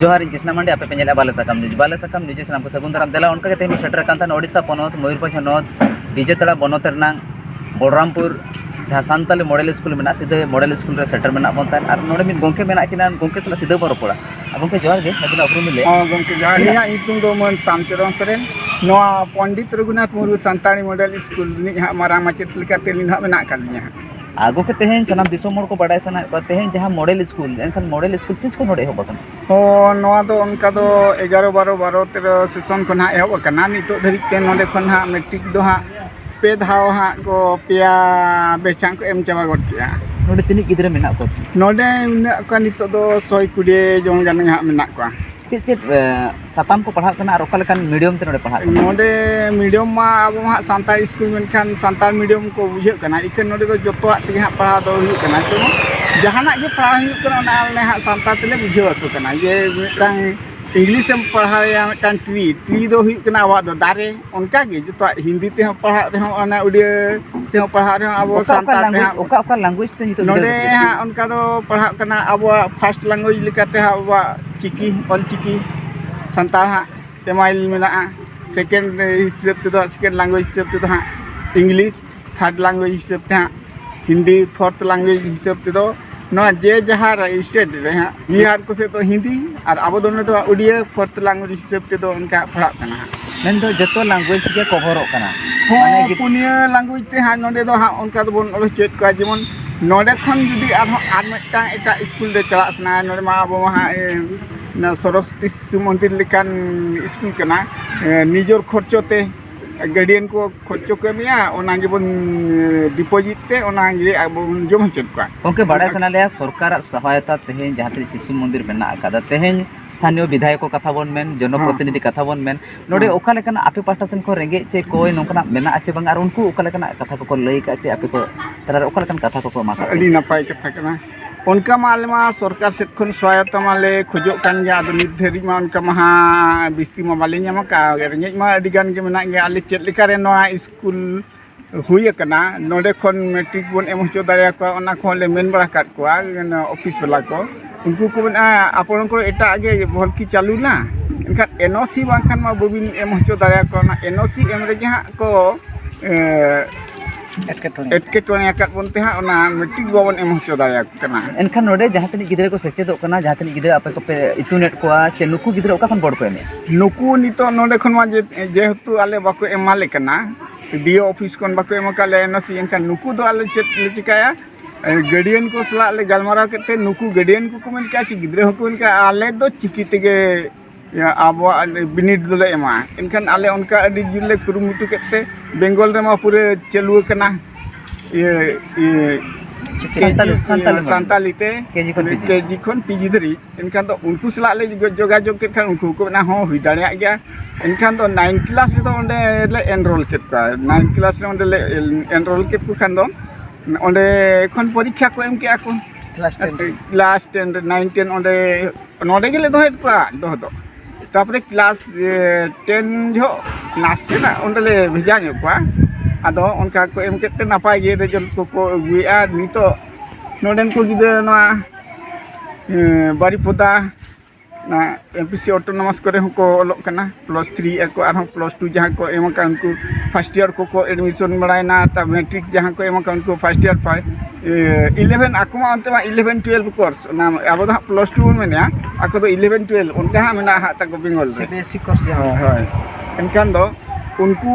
जोहार कृष्णा मांडे आपे पेंजेला बाले साकाम न्यूज सानाम को सगुन दाराम देला उनका तेहनी सेटर कांता ओडिशा पनत मयूरभंज हनत डीजे तड़ा बनत रनांग बलरामपुर जहाँ सानताली मॉडल स्कूल में सीधे मॉडल स्कूल रे सेटर में बनता और नोडे मिन गोंके मेना किना गोंके सला सीधे बो रोपड़ा गोंके जोहार गे नबिन अपरुम मिले गोंके जोहार इया इतुम दो मन शामचरण सरेन नोआ पंडित रघुनाथ मुर्मू सानताली मॉडल स्कूल नि हा मारा माचेत लेकाते लिन हा मेना कालिया आगो के तेहन सनाम दिसोम मोड़ को बड़ाय सना तेहन जहाँ मॉडल स्कूल एनखान मॉडल स्कूल तीस को नोडे होबकन हो नोआ दो उनका दो 11 12 12 13 सेशन खन हा एहब कना नितो धरिक ते नोडे खन हा मैट्रिक दो हा पे धाव हा को पिया बेचांग को एम चाबा गड किया नोडे तिनी गिदरे मेना को नोडे उना का नितो दो 120 जन गान हा मेना को चेत साताम को पढ़ा करना और ओकालकान मीडियम ते नोडे पढ़ा नोडे मीडियम मा अब हा सांताल स्कूल मेनखान सांताल मीडियम को बुझे कना इके नोडे दो जतोआ ते हा पढ़ा दो हुई कना तो जहाना जे पढ़ा हुई कना ना आले हा सांताल तेले बुझे को कना जे मिटांग इंग्लिश में पढ़ाया मिटांग ट्री दो हुई कना आवा दो दारे उनका गे जतोआ हिंदी ते पढ़ा रे ओना उड़िया ते पढ़ा रे अब सांताल ते ओका लैंग्वेज ते नितो नोडे हा उनका दो पढ़ा कना अब फर्स्ट लैंग्वेज लेकाते हा अब चिकी ऑल चिकी संताल हाँ तेमाइल मेना सेकेंड हिसाब ते सेकेंड लैंग्वेज हिसाब ते हाँ इंग्लिश थर्ड लैंग्वेज हिसाब ते हाँ हिंदी फोर्थ लैंग्वेज हिसाब ते ना जे जहाँ स्टेट रे हाँ बिहार को से तो हिंदी और अब दोनों तो उड़िया फोर्थ लैंग्वेज हिसाब ते उनका पढ़ा करना मेन दो जतो लैंग्वेज के कवर करना माने पुनिया लैंग्वेज ते हाँ नोडे दो हाँ उनका तो बोन ओलो चेक का जेमन नोडे खन जुदी आर मिटांग एटा स्कूल दे चला सना नोडे मा अब वहाँ ना सरस्वती शिशु मंदिर लेकान स्कूल कना निजोर खर्चोते गार्डियन को खर्चो कमिया ओना जेबन डिपॉजिट ते ओना गे अब जम चेक का ओके बड़ा सना ले सरकार सहायता तेहन जहाँ शिशु मंदिर मेना आकादा तेहन स्थानीय विधायक को कथा बन मेन जनप्रतिनिधि कथा बन मेन नोडे ओका लेकान आपे पास्टा सेन को रेंगे चे कोई नोकना मेना आचे बंग आर उनको ओका लेकान कथा को लई का चे आपे को तरा ओका लेकान कथा को मा अडी नपाय कथा कना उनका माल मा सरकार से खन सहायता माले खोजो कान गया नित धरी मा उनका महा बिस्ती मा बाले न्यामा का रेंगे मा अडी गान गे मेना गे आले चेत लेका रे नोआ स्कूल हुई कना नोडे खन मैट्रिक बोन एम होचो दारिया को ओना खन ले मेन बड़ा काट को ऑफिस वाला को उनको को आपन को एटा आगे भलकी चालू ना इनका एनओसी बांखान मा बबिन एम होचो दारिया को ना एनओसी एम रे जहां को एटकेटोने आकात बनते हाँ ओना मैट्रिक बाबन एम होचो दाया कना एनखान नोडे जहाँ तनी गिदरे को सेचेदो कना जहाँ तनी गिदरे आपे को पे इतुनेट को चे नुकु गिदरे ओका खन बड़ को एमे नुकु नितो नोडे खन मा जेहेतु आले बाको एमाले कना डीओ ऑफिस कोन बाको एम काले एनओसी एनखान नुकु दो आले चेत ले चिकाया गार्डियन को सला ले गलमारा केते नुकु गार्डियन को मेन का ची गिदरे हको इनका आले दो चिकी तेगे अब बिनिट दोले एमा इनखान आले उनका अडी जुले कुरुमुटु केते बेंगल रे मा पूरे चलु कना ये संताली ते केजी खन पीजी धरी इनखान तो उनको सला ले जोगाजोग के खान उनको को ना हो हुई दाड़िया गया इनखान तो 9 क्लास रे तो ओंडे ले एनरोल केत का 9 क्लास रे ओंडे ले एनरोल केत को खान दो ओंडे खन परीक्षा को एम के आको क्लास 10 9 10 ओंडे नोडे गेले दोहेत को दो तापरे क्लास 10 जो नासे ना उनले भेजा को आदो उनका को एम केते नापाय गे रिजल्ट को गुया नितो नोडेन को गिदरा ना बारीपोदा ना एमपीसी ऑटोनोमस करे को ओलोक कना +3 को आर +2 जहां को एम का उनको फर्स्ट ईयर को एडमिशन बड़ायना ता मैट्रिक जहां को एम का उनको फर्स्ट ईयर पाए 11 आकुमा अंत 11 12 कोर्स ना अब +2 मेना आको दो 11 12 उनका हा मेना हा ता को बेंगल सीबीएसई कोर्स जहां हाय एनकान दो उनको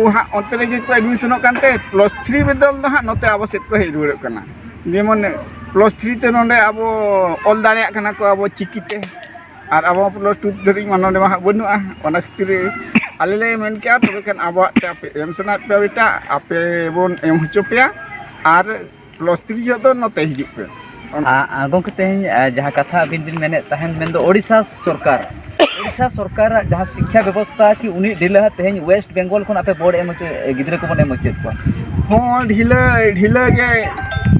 हा अंत रे को एडमिशन कानते +3 बदल दो हा नते अब सेट को हे रुड़ कना जेमन +3 ते नोंडे अब ऑल दाड़िया कना को अब चिकीते और अब +2 धरी मानोंडे मा बनुआ ओना खतिर आले ले मेन क्या तबे खान अब आपे एम सना पे बेटा आपे बोन एम होचो पे और +3 जो तो नते हिजु पे गोंके तेहन जहाँ कथा बिन बिन मेने तहन मेन दो ओडिशा सरकार जहाँ शिक्षा व्यवस्था की उनी ढिला तेहन वेस्ट बेंगल खन आपे बोर्ड एम गिदरे को बन एम को हाँ ढिला गे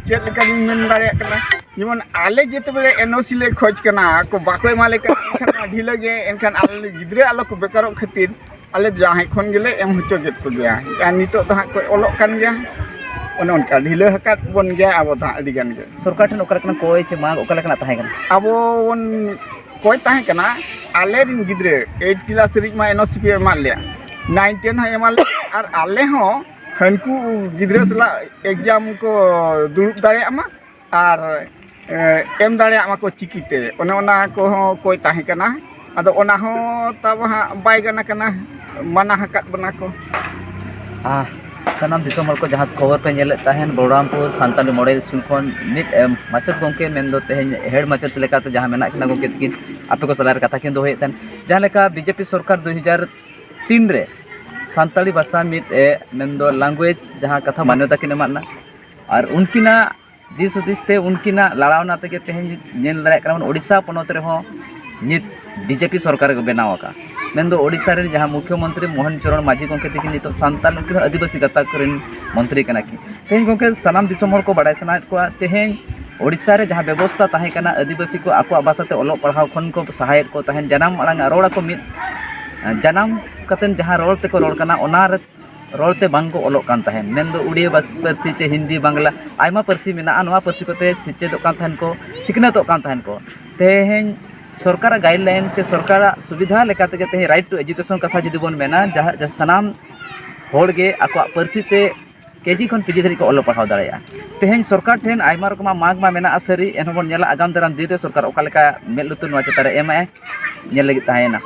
चेत लेका मेन दाड़िया कना जेमन आले जेते बेले एनओसी ले खोज कना को बाको माले का ढिला गे एनखान आले गिदरे आलो को बेकारो खातिर आले जहां खन गेले एम होचो गेत को गया या नितो तो को ओलोक कान गया ओने उनका ढिला हकात बन गया अब दा अडी गान गे सरकार ठन ओकरा कना कोय चे मांग ओकरा कना ताहे कना अब कोई ताहे कना आले रिन गिद्रे 8 क्लास रिक मा एनओसी पे एमा ले 9 10 हा एमा ले और आले हो हनकू गिद्रे सला एग्जाम को दुरुब दाड़े आमा और एम दाड़े आमा को चिकिते ओने ओना को कोई ताहे कना आदो ओना हो तब हा बाय गना कना माना हकत बना को सानाम दिसोम को जहाँ खबर पे नेले तहन बलरामपुर सानताली मॉडल स्कूल खन नित माचत गोंके मेन तेहन हेड माचत लेकाते जहाँ मेना किना गोंके तकिन आपे को सलार कथा किन दोहे तन जहाँ लेका बीजेपी सरकार 2003 रे सानताली भाषा मित मेन दो लैंग्वेज जहाँ कथा मान्यता किन एमाना और उनकिना दिस उदिसते उनकिना लड़ावना तेगे तेहन नेल दाड़े कना ओडिशा पनत रे हो नित बीजेपी सरकार को बनाव का मेन दो ओडिशा रे जहाँ मुख्यमंत्री मोहन चरण माझी गोंके तकिन नितो सानताल उनकिन आदिवासी गाताक रेन मंत्री कना की तेहन गोंके सनाम दिसोम हर को बाडाय सनायत को तेहन ओडिशा रे जहाँ व्यवस्था ताहे कना आदिवासी को आको भाषाते ओलो पढ़ाव खन को सहायक को तहन जनाम अड़ांग रोड़ को मित जनाम कतेन जहाँ रोड़ ते को रोड़ कना ओना रोड़ते बांग को ओलोक कान तहन मेन दो उड़िया पारसी चे हिंदी बांग्ला आयमा पारसी मेना नोआ पारसी कोते सिचेदोक कान तहन को सिखनेतोक कान तहन को तेहन सरकार गाइडलाइन चे सरकार सुविधा लेकाते तेहन राइट टू एजुकेशन कथा जुदी बोन मेना जहाँ सनाम होड़गे आको पारसी ते केजी खन पीजी धरी को ओलो पढ़ाव दाड़ेया तेहन सरकार ठेन आयमा रकमा माग मा मेना सारी एनबोन नेला आगाम दाराम दिन रे सरकार ओका लेका मेल लुतुर नोआ चेतारे एमाए नेल लगी ताहेना।